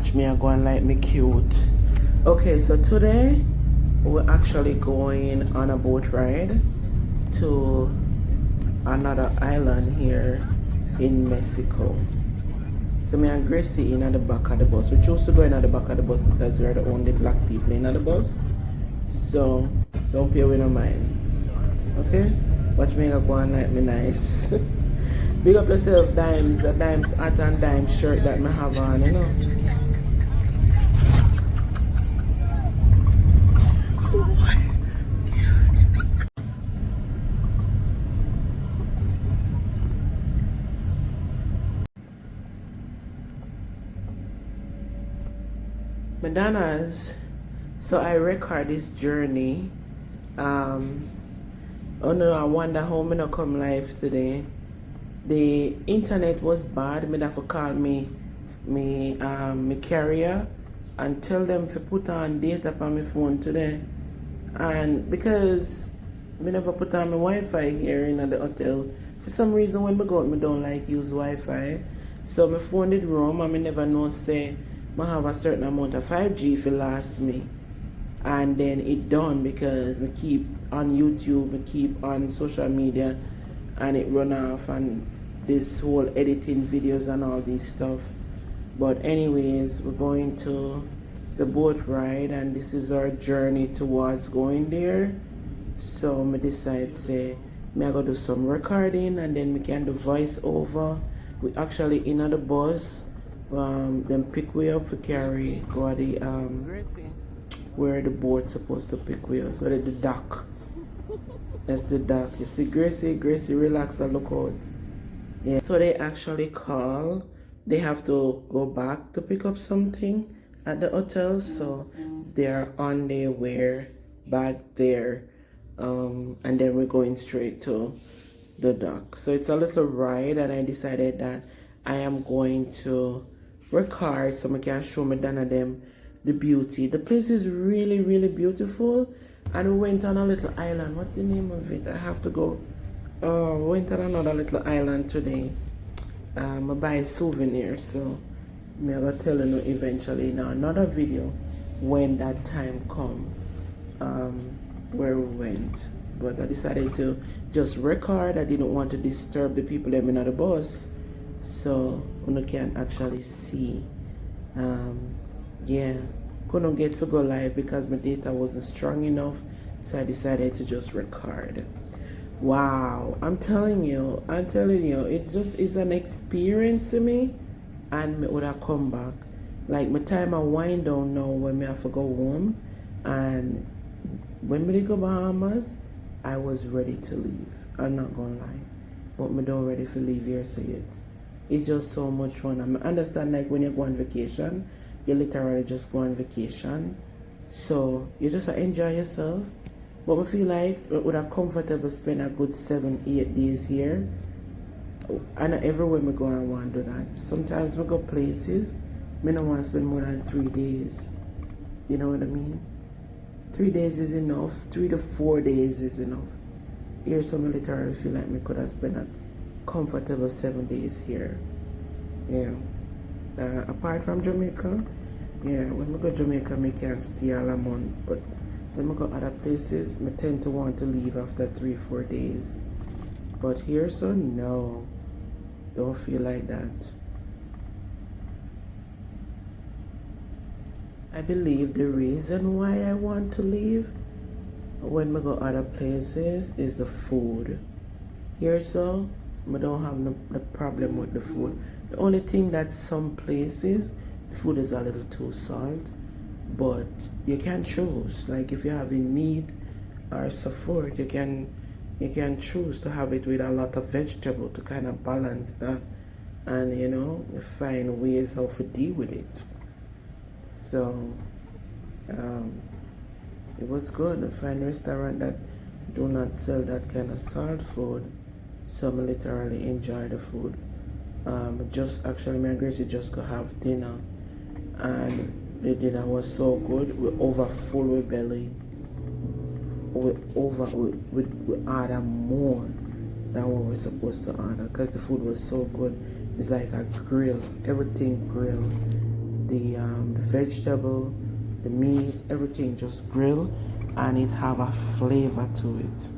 watch me, I go and like me cute. Okay, so today we're actually going on a boat ride to another island here in Mexico. So me and Gracie in at the back of the bus. We chose to go in at the back of the bus because we're the only black people in at the bus. So don't pay with no mind. Okay? Watch me go and like me nice. Big up yourself, Dimes. The Dimes hat and Dimes shirt that me have on, you know. Madonna's. So I record this journey. Oh no, I wonder how me not come live today. The internet was bad. Me have to call me carrier and tell them to put on data on my phone today. And because me never put on my Wi-Fi here in the hotel, for some reason when me go out, me don't like use Wi-Fi. So my phone did roam and me never know say I have a certain amount of 5G if it lasts me. And then it done because me keep on YouTube, me keep on social media, and it run off and this whole editing videos and all this stuff. But anyways, we're going to the boat ride and this is our journey towards going there. So me decide say me I go do some recording and then we can do voice over. We actually in the bus. Then pick we up for carry go at the where the boat's supposed to pick we up. So the dock. That's the dock. You see Gracie, relax and look out. Yeah. So they actually call. They have to go back to pick up something at the hotel. So they're on their way back there. And then we're going straight to the dock. So it's a little ride and I decided that I am going to record so I can show me Donna them the beauty. The place is really, really beautiful. And we went on a little island. What's the name of it? I have to go. We went on another little island today. I buy a souvenir, so I'm gonna tell you eventually in another video when that time come where we went. But I decided to just record. I didn't want to disturb the people that in the bus, so you can actually see. Yeah, couldn't get to go live because my data wasn't strong enough, so I decided to just record. Wow, I'm telling you, it's an experience to me, and me would have come back. Like my time I wind down now when me have to go home, and when we go Bahamas, I was ready to leave. I'm not gonna lie, but me don't ready to leave here so yet. It's just so much fun. I understand like when you go on vacation, you literally just go on vacation, so you just enjoy yourself. But I feel like it would have comfortable spend a good 7-8 days here. And everywhere we go I want to do that. Sometimes we go places, I don't want to spend more than 3 days. You know what I mean? 3 days is enough. 3 to 4 days is enough. Here so I literally feel like we could have spent a comfortable 7 days here. Yeah. Apart from Jamaica, yeah, when we go to Jamaica, I can't stay all a month. But when we go other places, I tend to want to leave after 3-4 days. But here, so no, don't feel like that. I believe the reason why I want to leave when we go other places is the food. Here, so I don't have no problem with the food. The only thing that some places, the food is a little too salt, but you can choose. Like if you're having meat or support, you can choose to have it with a lot of vegetable to kind of balance that, and you know, find ways how to deal with it. So it was good. I find a restaurant that do not sell that kind of salt food, so I literally enjoy the food. Just actually, me and Gracie just go have dinner, and the dinner was so good. We over full with belly. We order more than what we're supposed to order because the food was so good. It's like a grill, everything grilled. the vegetable, the meat, everything just grill, and it have a flavor to it.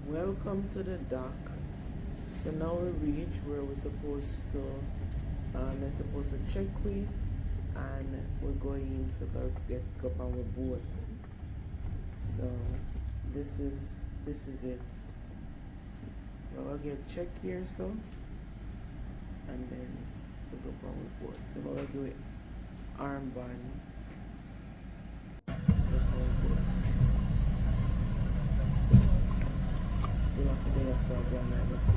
Welcome to the dock. So now we reach where we're supposed to, they're supposed to check we, and we're going to get up on the boat. So this is it. We'll get check here, so, and then we'll go up on the boat. Then we'll do it armband.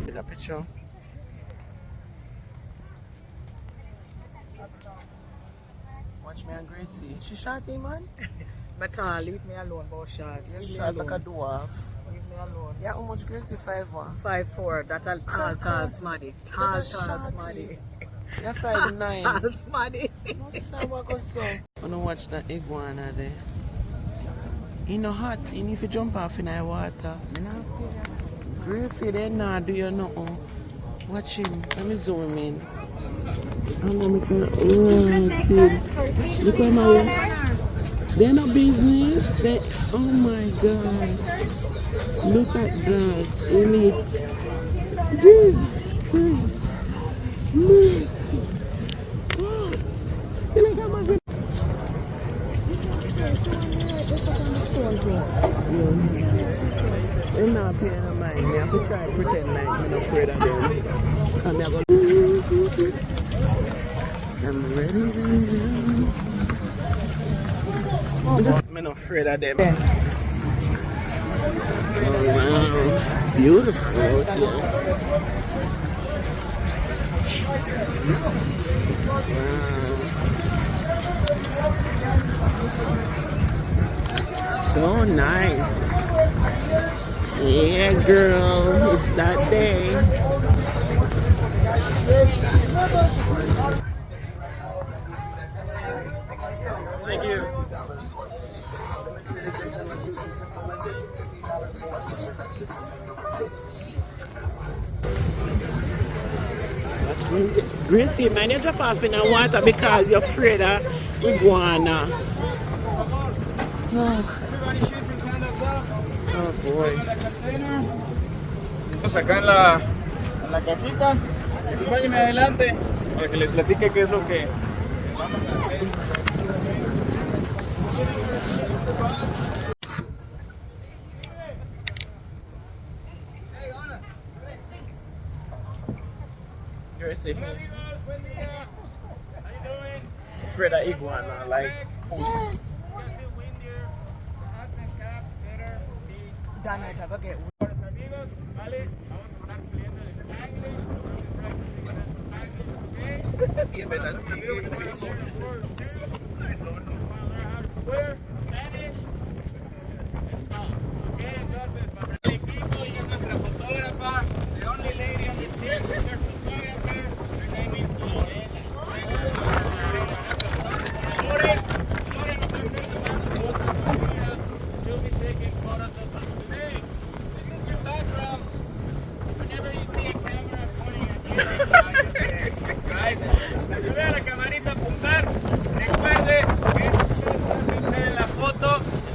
Take a picture. Watch me and Gracie. She shot him, man. But leave me alone, about shot. You shot like a dwarf. Leave me alone. Yeah, how much Gracie? 5'1"? 5'4". That's a tall smaddy. Tall smaddy. You're 5'9". Tall smaddy. No, sir, what goes so? I want to watch that iguana there. It's not hot. You need to jump off in the water. Gracie, they not do you nothing. Watch him. Let me zoom in. I'm gonna make kids. Look at my. They're not business. They. Oh my God. Look at that. In it. Jesus Christ. Mercy. Oh. You look at my. I'm not paying no mind. I have to try to pretend like I'm not afraid of them. And I'm going I'm ready. I'm not afraid of them. Oh wow. It's beautiful. Wow. So nice. Yeah, girl, it's that day. Thank you. Gracie, man, you drop off in the water because you're afraid of iguana. Everybody shoes and sandals up. Oh boy. Vamos acá en la cajita. Acompáñenme adelante para que les platique qué es lo que vamos a hacer. Gracie. Afraid of iguana, like. Amigos, vale, vamos a estar puliendo el Spanglish. You better speak English. Want to learn how to swear Spanish? Stop. Okay, entonces, para el equipo, ella es nuestra fotógrafa. The only lady on the team is our photographer. Her name is Lorena. Lorena, nos va a estar tomando fotos con ella. She'll be taking photos of us today. This is your background. Whenever you see a camera pointing at you, it's not your there. Right? Para que vea la camarita apuntar, recuerde que es usted en la foto.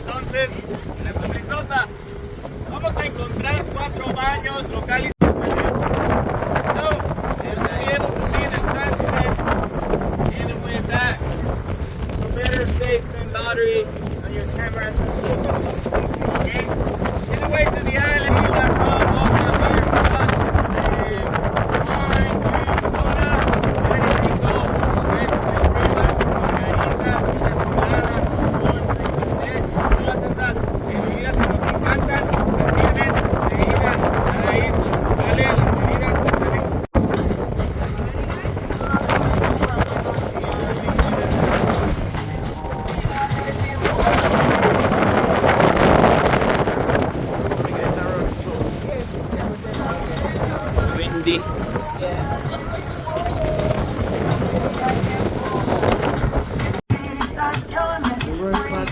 Entonces, la sonrisota. Vamos a encontrar 4 baños locales. So, you'll be able to see the sunset and the way back. So better safe than lottery on your cameras and so forth. Okay? Either way to the island, you got rum, vodka, beer, scotch, wine, juice, soda, anything goes. Okay?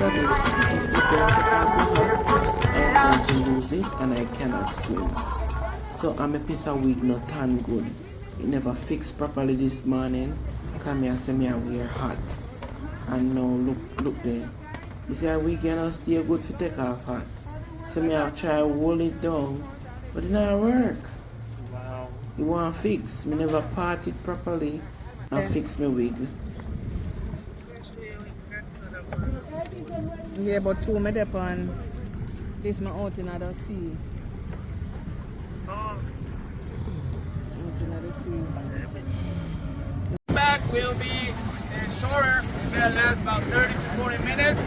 after this, if the don't take off the hat, I am going to lose it and I cannot swim. So I'm a piece of wig not tan good. It never fixed properly this morning. Come here, say me I wear hat. And now look there. You see a wig you know stay good to take off hat. So me I try to hold it down, but it not work. Wow. You want to fix. Me never part it properly and fix my wig. Yeah, but two me dep on this my out in the sea. Out in the sea. Back will be shorter. It's gonna last about 30 to 40 minutes.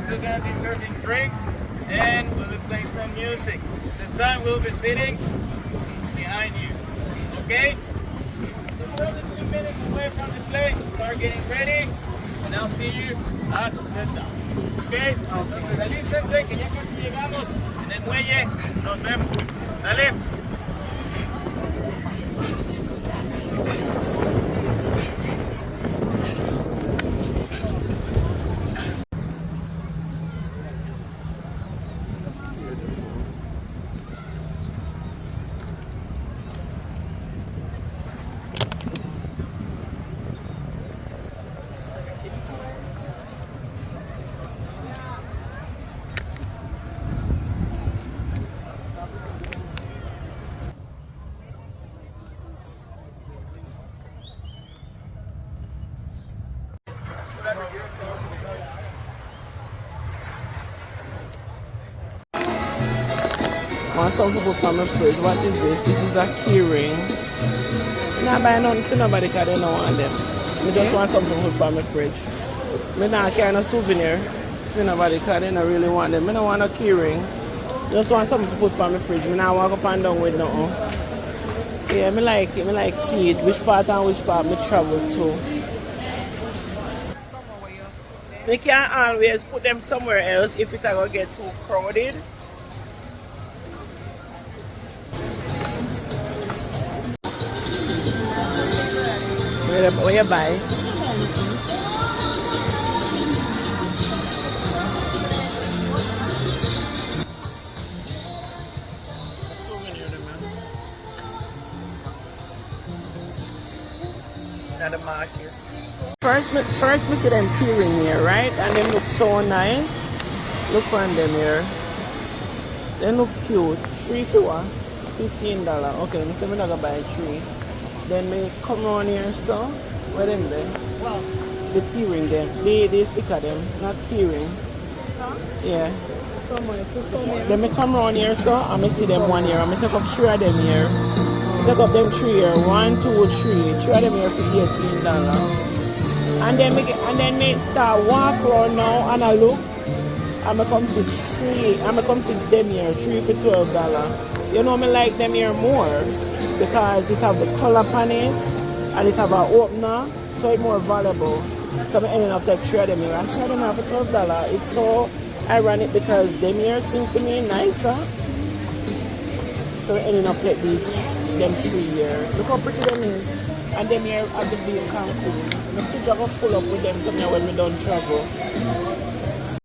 Still gonna be serving drinks and we'll be playing some music. The sun will be sitting behind you. Okay? So we're only 2 minutes away from the place. Start getting ready and I'll see you at the dock. Okay? Entonces alístense que ya casi llegamos en el muelle. Nos vemos. Dale. Want something to put on my fridge. What is this? This is a key ring. I'm not buying nothing for nobody because they don't want them. I just want something to put on my fridge. I don't carry no souvenir for nobody because they don't really want them. I don't want a key ring. Just want something to put on my fridge. I don't walk up and down with nothing. Yeah, I like it. I like see it. Which part and which part I travel to. They can't always put them somewhere else if it's going to get too crowded. Where you buy? At the market. First, me see them key ring here, right? And they look so nice. Look on them here. They look cute. 3 for what? $15. Okay, I say I'm not gonna buy 3. Then me come around here, so where them there? Well, The key ring them. They stick at them, not key ring. huh? Yeah. So many. Then me come around here, so I me see them one here. I me take up 3 of them here. Take up them 3 here. 1, 2, 3. 3 of them here for $18. And then me start walk around now and I look. I'm gonna come see 3. I'm gonna come see them here 3 for $12. You know me like them here more because it have the color on it and it have an opener, so it's more valuable. So I'm ending up take 3 of them here and 3 of them here for $12. It's so ironic because them here seems to me nicer. So I'm ending up take them 3 here. Look how pretty them is. And them here at the view Cancun. The fridge are gonna full up with them somewhere when we don't travel.